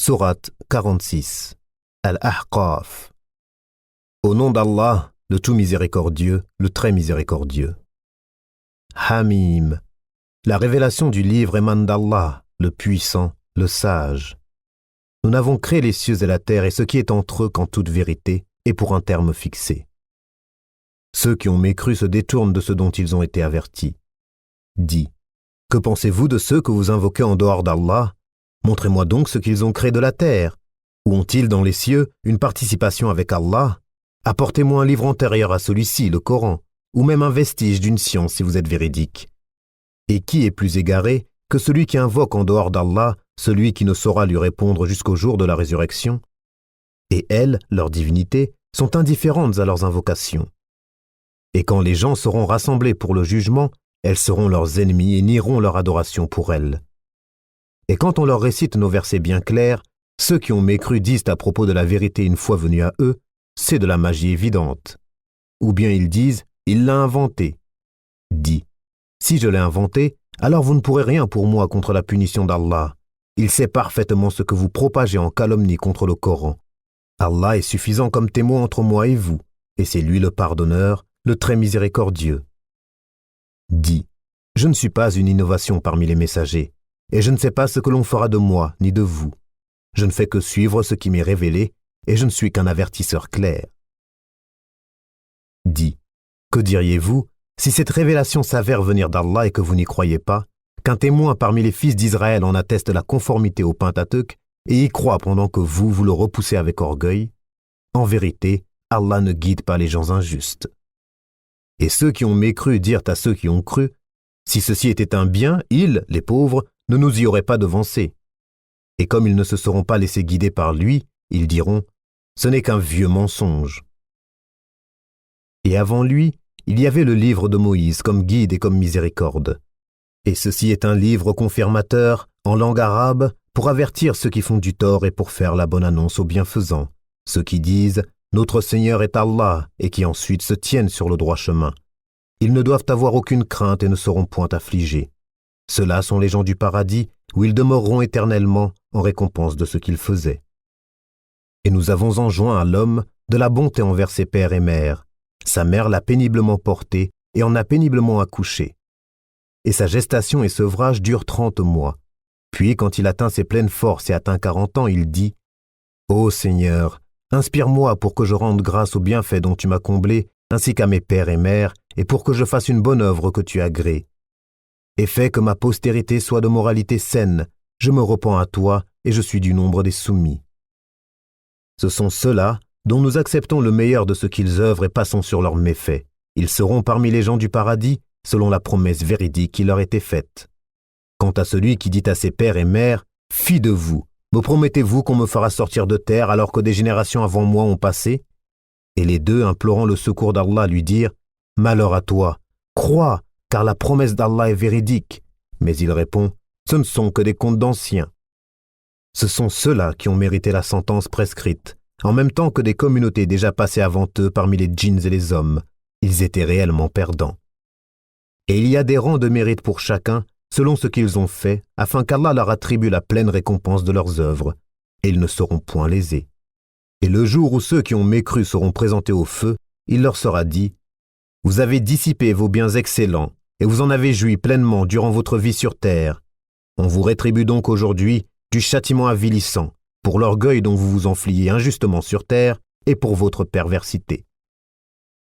Sourate 46 Al-Ahqaf. Au nom d'Allah, le tout miséricordieux, le très miséricordieux. Hamim. La révélation du livre émane d'Allah, le puissant, le sage. Nous n'avons créé les cieux et la terre et ce qui est entre eux qu'en toute vérité et pour un terme fixé. Ceux qui ont mécru se détournent de ce dont ils ont été avertis. Dis, que pensez-vous de ceux que vous invoquez en dehors d'Allah ? Montrez-moi donc ce qu'ils ont créé de la terre. Ou ont-ils dans les cieux une participation avec Allah ? Apportez-moi un livre antérieur à celui-ci, le Coran, ou même un vestige d'une science si vous êtes véridique. Et qui est plus égaré que celui qui invoque en dehors d'Allah, celui qui ne saura lui répondre jusqu'au jour de la résurrection ? Et elles, leurs divinités, sont indifférentes à leurs invocations. Et quand les gens seront rassemblés pour le jugement, elles seront leurs ennemis et nieront leur adoration pour elles. Et quand on leur récite nos versets bien clairs, ceux qui ont mécru disent à propos de la vérité une fois venue à eux, c'est de la magie évidente. Ou bien ils disent, il l'a inventé. Dis, si je l'ai inventé, alors vous ne pourrez rien pour moi contre la punition d'Allah. Il sait parfaitement ce que vous propagez en calomnie contre le Coran. Allah est suffisant comme témoin entre moi et vous, et c'est lui le pardonneur, le très miséricordieux. Dis, je ne suis pas une innovation parmi les messagers, et je ne sais pas ce que l'on fera de moi ni de vous. Je ne fais que suivre ce qui m'est révélé, et je ne suis qu'un avertisseur clair. Dis, que diriez-vous si cette révélation s'avère venir d'Allah et que vous n'y croyez pas, qu'un témoin parmi les fils d'Israël en atteste la conformité au Pentateuque et y croit pendant que vous le repoussez avec orgueil? En vérité, Allah ne guide pas les gens injustes. Et ceux qui ont mécru dirent à ceux qui ont cru, si ceci était un bien, ils, les pauvres, ne nous y auraient pas devancés. Et comme ils ne se seront pas laissés guider par lui, ils diront, ce n'est qu'un vieux mensonge. Et avant lui, il y avait le livre de Moïse comme guide et comme miséricorde. Et ceci est un livre confirmateur, en langue arabe, pour avertir ceux qui font du tort et pour faire la bonne annonce aux bienfaisants, ceux qui disent « Notre Seigneur est Allah » et qui ensuite se tiennent sur le droit chemin. Ils ne doivent avoir aucune crainte et ne seront point affligés. Ceux-là sont les gens du paradis, où ils demeureront éternellement en récompense de ce qu'ils faisaient. Et nous avons enjoint à l'homme de la bonté envers ses pères et mères. Sa mère l'a péniblement porté et en a péniblement accouché. Et sa gestation et sevrage durent 30 mois. Puis, quand il atteint ses pleines forces et atteint 40 ans, il dit « Ô Seigneur, inspire-moi pour que je rende grâce aux bienfaits dont tu m'as comblé, ainsi qu'à mes pères et mères, et pour que je fasse une bonne œuvre que tu agrées. Et fais que ma postérité soit de moralité saine, je me repens à toi et je suis du nombre des soumis. » Ce sont ceux-là dont nous acceptons le meilleur de ce qu'ils œuvrent et passons sur leurs méfaits. Ils seront parmi les gens du paradis, selon la promesse véridique qui leur était faite. Quant à celui qui dit à ses pères et mères, « Fi de vous, me promettez-vous qu'on me fera sortir de terre alors que des générations avant moi ont passé ?» Et les deux, implorant le secours d'Allah, lui dirent, « Malheur à toi, crois, car la promesse d'Allah est véridique. » Mais il répond, « Ce ne sont que des contes d'anciens. » Ce sont ceux-là qui ont mérité la sentence prescrite, en même temps que des communautés déjà passées avant eux parmi les djinns et les hommes. Ils étaient réellement perdants. Et il y a des rangs de mérite pour chacun, selon ce qu'ils ont fait, afin qu'Allah leur attribue la pleine récompense de leurs œuvres, et ils ne seront point lésés. Et le jour où ceux qui ont mécru seront présentés au feu, il leur sera dit, « Vous avez dissipé vos biens excellents, et vous en avez joui pleinement durant votre vie sur terre. On vous rétribue donc aujourd'hui du châtiment avilissant, pour l'orgueil dont vous vous enfliez injustement sur terre, et pour votre perversité. »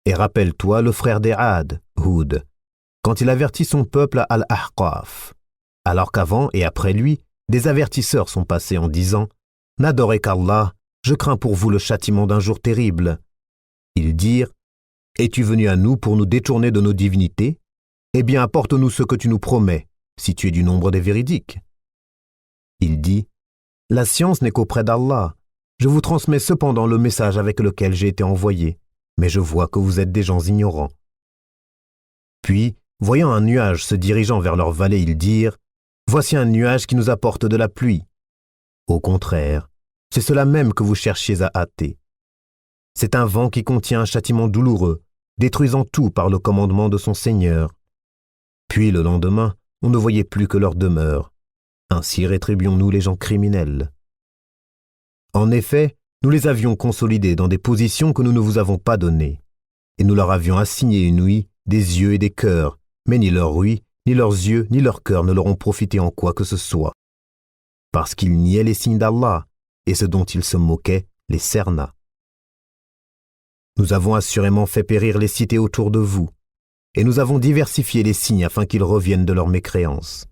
Et rappelle-toi le frère des Had, Hud, quand il avertit son peuple à Al-Ahqaf, alors qu'avant et après lui, des avertisseurs sont passés en disant « N'adorez qu'Allah, je crains pour vous le châtiment d'un jour terrible. » Ils dirent « Es-tu venu à nous pour nous détourner de nos divinités ? Eh bien, apporte-nous ce que tu nous promets, si tu es du nombre des véridiques. » Il dit « La science n'est qu'auprès d'Allah. Je vous transmets cependant le message avec lequel j'ai été envoyé, mais je vois que vous êtes des gens ignorants. » Puis, voyant un nuage se dirigeant vers leur vallée, ils dirent « Voici un nuage qui nous apporte de la pluie. » Au contraire, c'est cela même que vous cherchiez à hâter. C'est un vent qui contient un châtiment douloureux, détruisant tout par le commandement de son Seigneur. Puis le lendemain, on ne voyait plus que leur demeure. Ainsi rétribuons-nous les gens criminels. En effet, nous les avions consolidés dans des positions que nous ne vous avons pas données, et nous leur avions assigné une ouïe, des yeux et des cœurs, mais ni leur ouïe, ni leurs yeux, ni leurs cœurs ne leur ont profité en quoi que ce soit, parce qu'ils niaient les signes d'Allah, et ce dont ils se moquaient les cerna. Nous avons assurément fait périr les cités autour de vous, et nous avons diversifié les signes afin qu'ils reviennent de leur mécréance.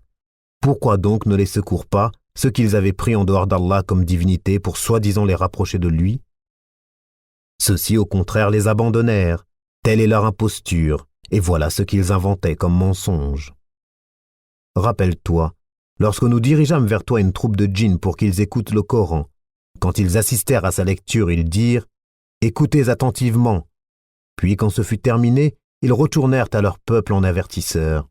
Pourquoi donc ne les secourent pas ceux qu'ils avaient pris en dehors d'Allah comme divinité pour soi-disant les rapprocher de lui? Ceux-ci, au contraire, les abandonnèrent, telle est leur imposture, et voilà ce qu'ils inventaient comme mensonge. Rappelle-toi, lorsque nous dirigeâmes vers toi une troupe de djinns pour qu'ils écoutent le Coran, quand ils assistèrent à sa lecture, ils dirent « Écoutez attentivement ». Puis quand ce fut terminé, ils retournèrent à leur peuple en avertisseurs.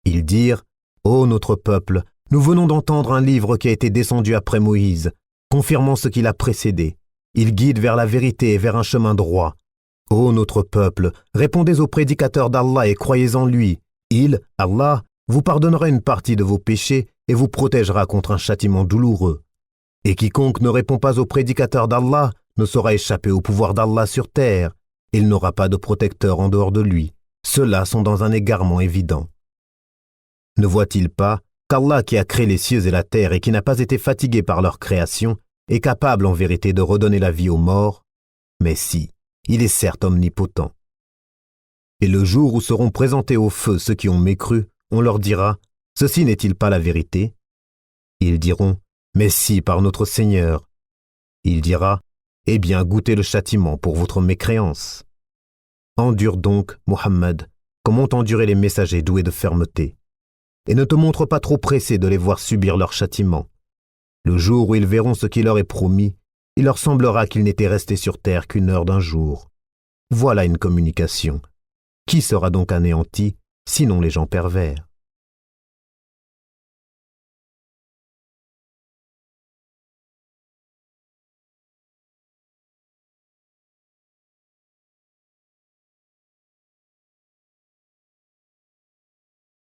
Ils dirent « Ô notre peuple, nous venons d'entendre un livre qui a été descendu après Moïse, confirmant ce qui l'a précédé. Il guide vers la vérité et vers un chemin droit. Ô notre peuple, répondez au prédicateur d'Allah et croyez en lui. Il, Allah, vous pardonnera une partie de vos péchés et vous protégera contre un châtiment douloureux. Et quiconque ne répond pas au prédicateur d'Allah ne saura échapper au pouvoir d'Allah sur terre. Il n'aura pas de protecteur en dehors de lui. Ceux-là sont dans un égarement évident. Ne voit-il pas qu'Allah qui a créé les cieux et la terre et qui n'a pas été fatigué par leur création est capable en vérité de redonner la vie aux morts? Mais si, il est certes omnipotent. Et le jour où seront présentés au feu ceux qui ont mécru, on leur dira « Ceci n'est-il pas la vérité ?» Ils diront « Mais si, par notre Seigneur. » Il dira « Eh bien, goûtez le châtiment pour votre mécréance. » Endure donc, Muhammad, comme ont enduré les messagers doués de fermeté. Et ne te montre pas trop pressé de les voir subir leur châtiment. Le jour où ils verront ce qui leur est promis, il leur semblera qu'ils n'étaient restés sur terre qu'une heure d'un jour. Voilà une communication. Qui sera donc anéanti, sinon les gens pervers?